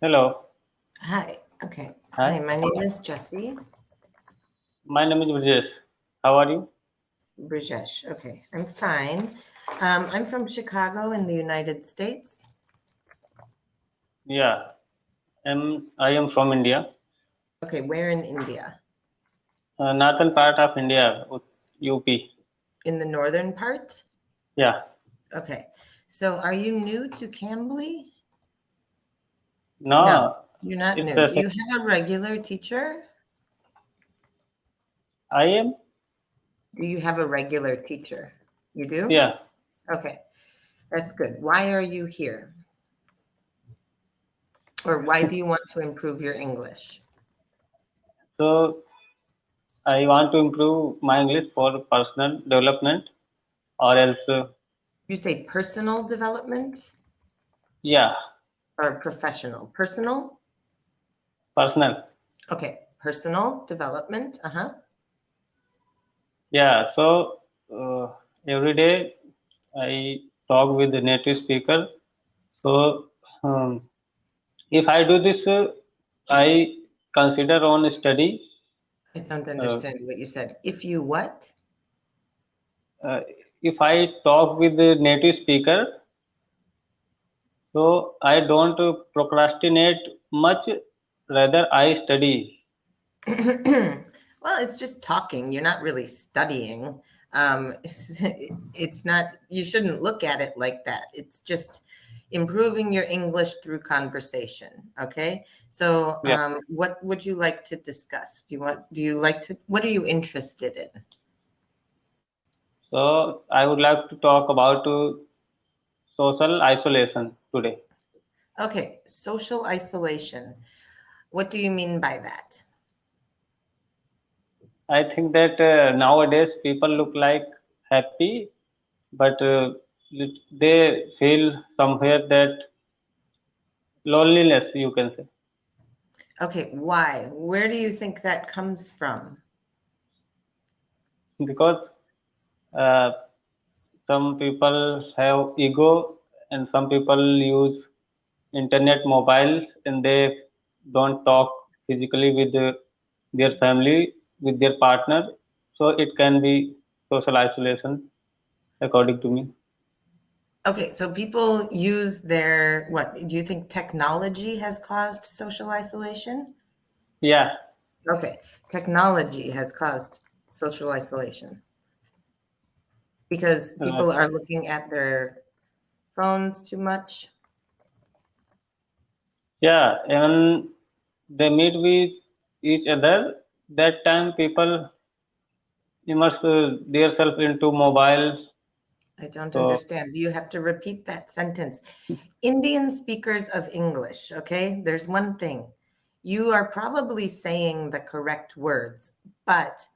Hello. Hi. Okay. Hi, Hi. my name is Jessie My name is Brijesh. How are you? Brijesh. Okay, I'm fine. I'm from Chicago in the United States. Yeah. I am from India. Okay, where in India? Northern part of India, UP. In the northern part? Yeah. Okay. So are you new to Cambly? No, No, you're not it's new. a Do you have a regular teacher? I am. Do you have a regular teacher? You do? Yeah. Okay, that's good. Why are you here? Or why do you want to improve your English? So I want to improve my English for personal development, or else, You say personal development yeah, or professional? Personal? personal. Okay, personal development. Yeah. So every day I talk with the native speaker. So if I do this, I consider on study. I don't Uh, understand what you said. If you what? uh, if I talk with the native speaker, so I don't procrastinate much, rather I study. Well, it's just talking. You're not really studying. It's not, you shouldn't look at it like that. It's just improving your English through conversation. Okay. So, Yeah. what would you like to discuss? Do you like to, what are you interested in? So I would like to talk about social isolation today. Okay. Social isolation. What do you mean by that? I think that nowadays people look like happy, but they feel somewhere that loneliness, you can say, Okay. Why? Where do you think that comes from? because uh, some people have ego and some people use internet mobiles and they don't talk physically with their family, with their partner. So it can be social isolation, according to me. Okay, so people use their, what, do you think technology has caused social isolation? Yeah. Okay, technology has caused social isolation because uh, people are looking at their phones too much. yeah, and they meet with each other. That time people immerse themselves into mobiles. I don't So understand. You have to repeat that sentence. Indian speakers of English, okay? There's one thing. You are probably saying the correct words, but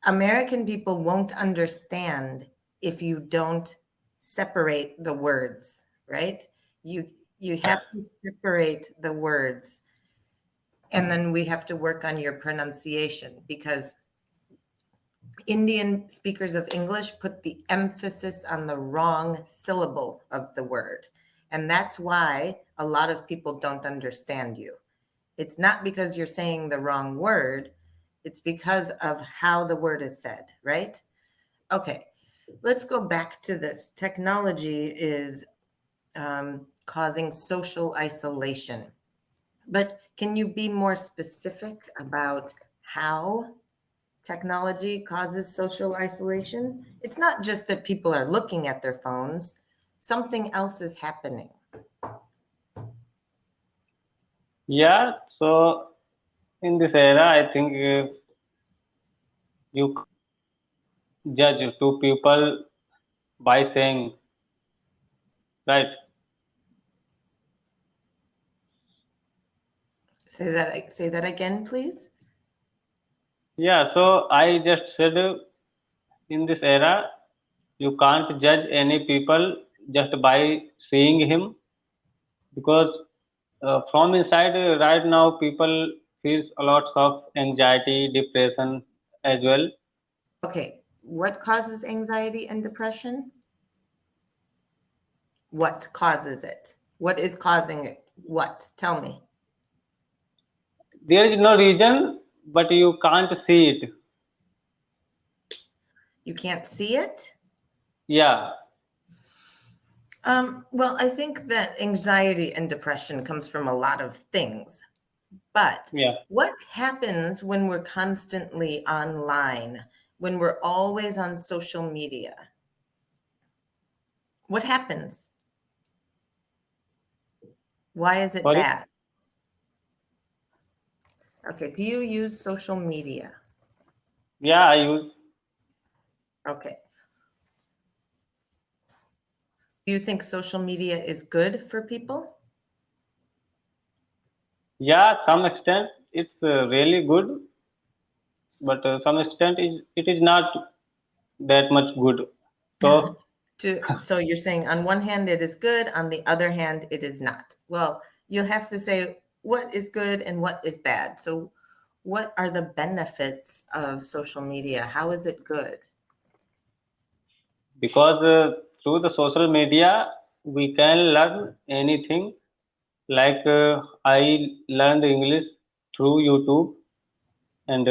American people won't understand if you don't separate the words, right? You you have to separate the words, and then we have to work on your pronunciation because Indian speakers of English put the emphasis on the wrong syllable of the word. And that's why a lot of people don't understand you. It's not because you're saying the wrong word, it's because of how the word is said, right? Okay, let's go back to this. Technology is causing social isolation. But can you be more specific about how technology causes social isolation? It's not just that people are looking at their phones, something else is happening. yeah, so in this era, I think you judge two people by saying, right? Say that again, please. Yeah, so I just said in this era, you can't judge any people just by seeing him because from inside right now people feels a lot of anxiety, depression as well. Okay, what causes anxiety and depression? What causes it? What is causing it? What? Tell me. There is no reason, but you can't see it. You can't see it? Yeah, Well, I think that anxiety and depression comes from a lot of things. But yeah. what happens when we're constantly online, when we're always on social media? What happens? Why is it Sorry. bad? Okay, do you use social media? Yeah, I use. Okay. Do you think social media is good for people? Yeah, some extent it's really good, but some extent it is not that much good. So So you're saying on one hand it is good, on the other hand it is not. Well, you'll have to say what is good and what is bad. So what are the benefits of social media? How is it good? because through the social media we can learn anything. Like I learned English through YouTube, and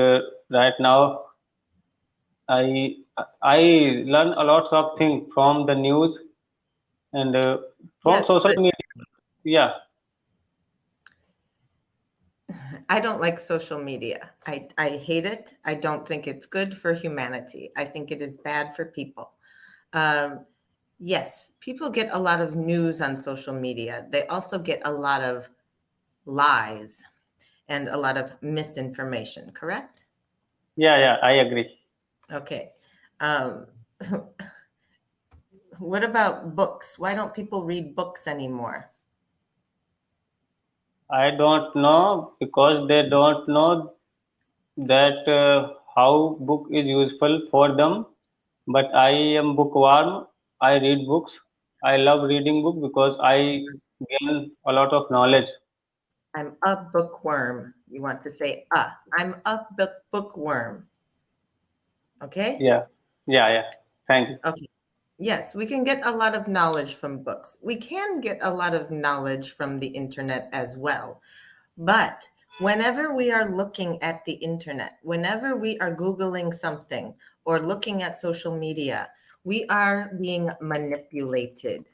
right now I I learn a lot of things from the news and from Yes, social but media. Yeah, I don't like social media. I hate it. I don't think it's good for humanity. I think it is bad for people. Um, yes, people get a lot of news on social media. They also get a lot of lies and a lot of misinformation, correct? yeah, I agree. Okay. Um, what about books? Why don't people read books anymore? I don't know because they don't know that how book is useful for them. But I am bookworm. I read books. I love reading book because I gain a lot of knowledge. I'm a bookworm. You want to say, I'm a bookworm. Okay? Yeah, yeah. Thank you. Okay. Yes, we can get a lot of knowledge from books. We can get a lot of knowledge from the internet as well. But whenever we are looking at the internet, whenever we are Googling something or looking at social media, we are being manipulated.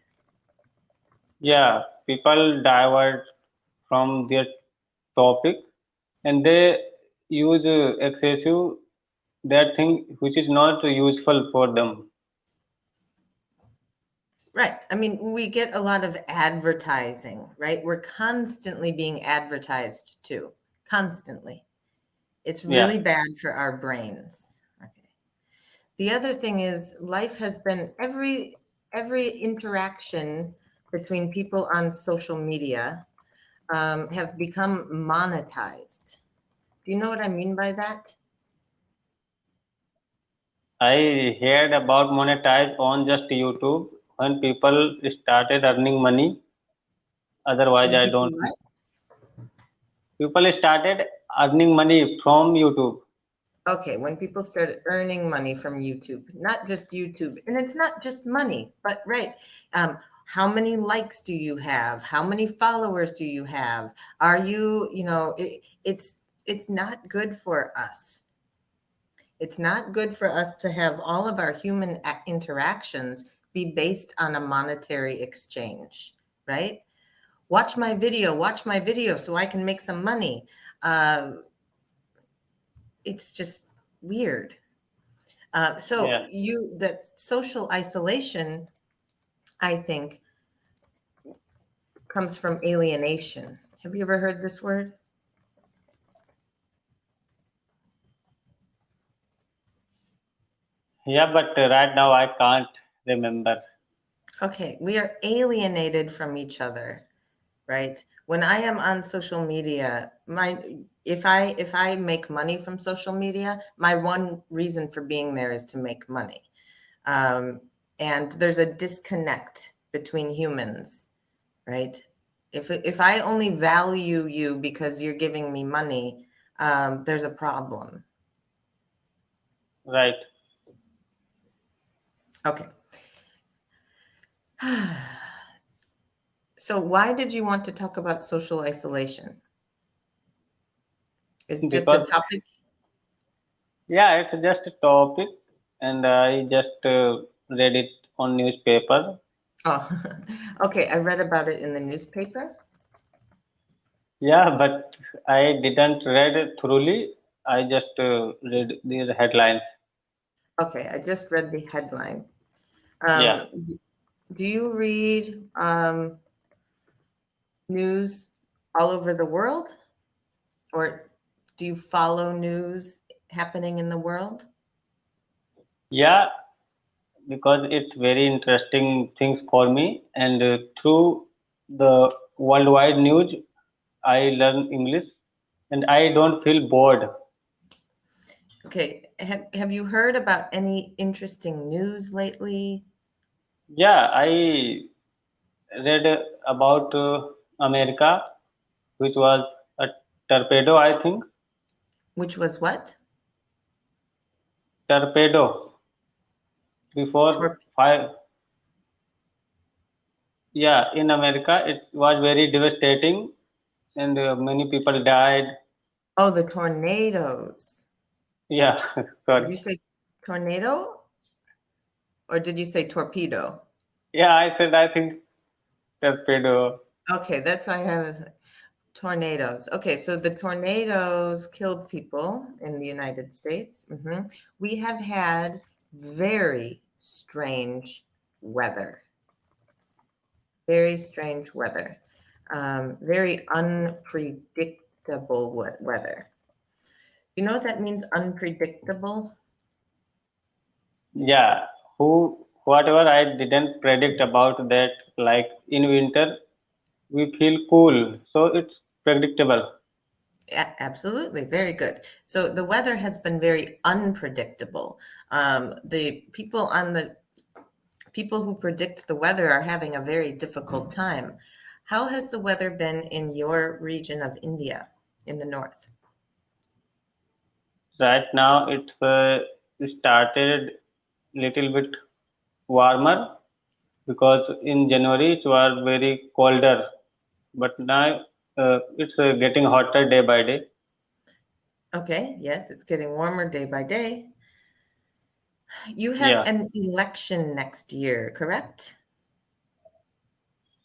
Yeah, people divert from their topic and they use excessive that thing which is not useful for them. Right. I mean, we get a lot of advertising, right? We're constantly being advertised to, constantly. It's Yeah, really bad for our brains. Okay. The other thing is life has been every interaction between people on social media have become monetized. Do you know what I mean by that? I heard about monetize on just YouTube when people started earning money. Otherwise, When I people don't. what? People started earning money from YouTube. Okay, when people started earning money from YouTube, not just YouTube, and it's not just money, but right. How many likes do you have? How many followers do you have? Are you, it's not good for us. It's not good for us to have all of our human interactions be based on a monetary exchange, right? Watch my video so I can make some money. Uh, it's just weird. So Yeah, that social isolation, I think, comes from alienation. Have you ever heard this word? yeah, but right now I can't remember. Okay, we are alienated from each other, right? When I am on social media, my if I make money from social media, my one reason for being there is to make money. Um, and there's a disconnect between humans, right? If I only value you because you're giving me money, there's a problem. Right. Okay. So why did you want to talk about social isolation? Is just a because topic? yeah, it's just a topic, and I just read it on newspaper. Oh, okay. I read about it in the newspaper. Yeah, but I didn't read it thoroughly. I just read the headlines. Okay, I just read the headline. Yeah, Um, do you read news all over the world, or do you follow news happening in the world? yeah, because it's very interesting things for me, and through the worldwide news, I learn English, and I don't feel bored. Okay, have you heard about any interesting news lately? Yeah, I read about America, which was a torpedo, I think. Which was what? Torpedo before Torp- five. Yeah, in America, it was very devastating, and many people died. oh, the tornadoes. Yeah, Did sorry. you say tornado or did you say torpedo? Yeah, I said I think torpedo. Okay, that's why I have tornadoes. Okay, so the tornadoes killed people in the United States. We have had very strange weather, very strange weather, very unpredictable weather. You know what that means, unpredictable? Yeah, whatever I didn't predict about that, like in winter, we feel cool, so it's predictable. Absolutely, very good. So the weather has been very unpredictable. The people who predict the weather are having a very difficult time. How has the weather been in your region of India in the north? Right now, it's started little bit warmer because in January it was very colder, but now it's getting hotter day by day. Okay, yes, it's getting warmer day by day. You have Yeah, an election next year, correct?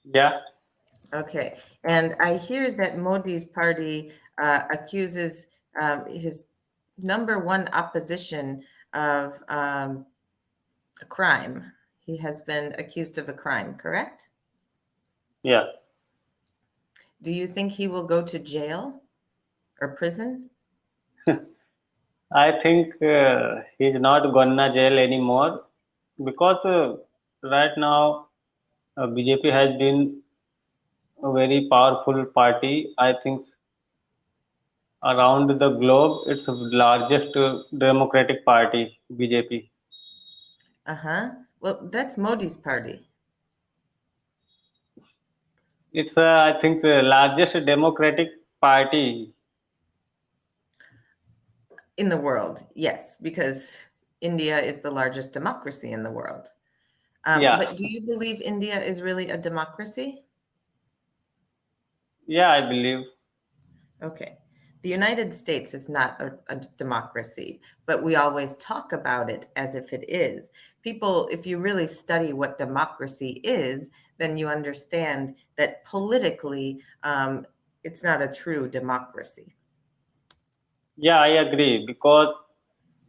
yeah, Okay, and I hear that Modi's party accuses his number one opposition of a crime. He has been accused of a crime, correct? yeah. Do you think he will go to jail or prison? I think he's not gonna jail anymore because right now BJP has been a very powerful party. I think around the globe, it's the largest democratic party, BJP. Uh-huh. Well, that's Modi's party It's I think the largest democratic party. in the world. Yes, because India is the largest democracy in the world. Yeah, But do you believe India is really a democracy? yeah, I believe. Okay. The United States is not a democracy, but we always talk about it as if it is. People, if you really study what democracy is, then you understand that politically, it's not a true democracy. Yeah, I agree because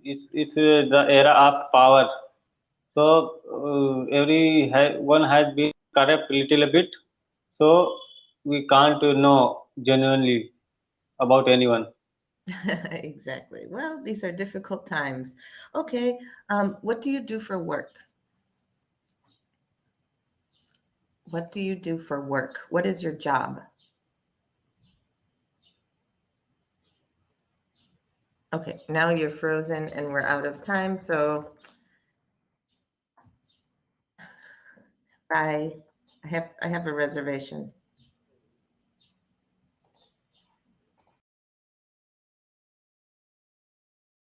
it's the era of power. So one has been corrupt little bit. So we can't know genuinely about anyone. Exactly. Well, these are difficult times. Okay. What do you do for work? What do you do for work? What is your job? Okay, now you're frozen and we're out of time. So bye. I have a reservation.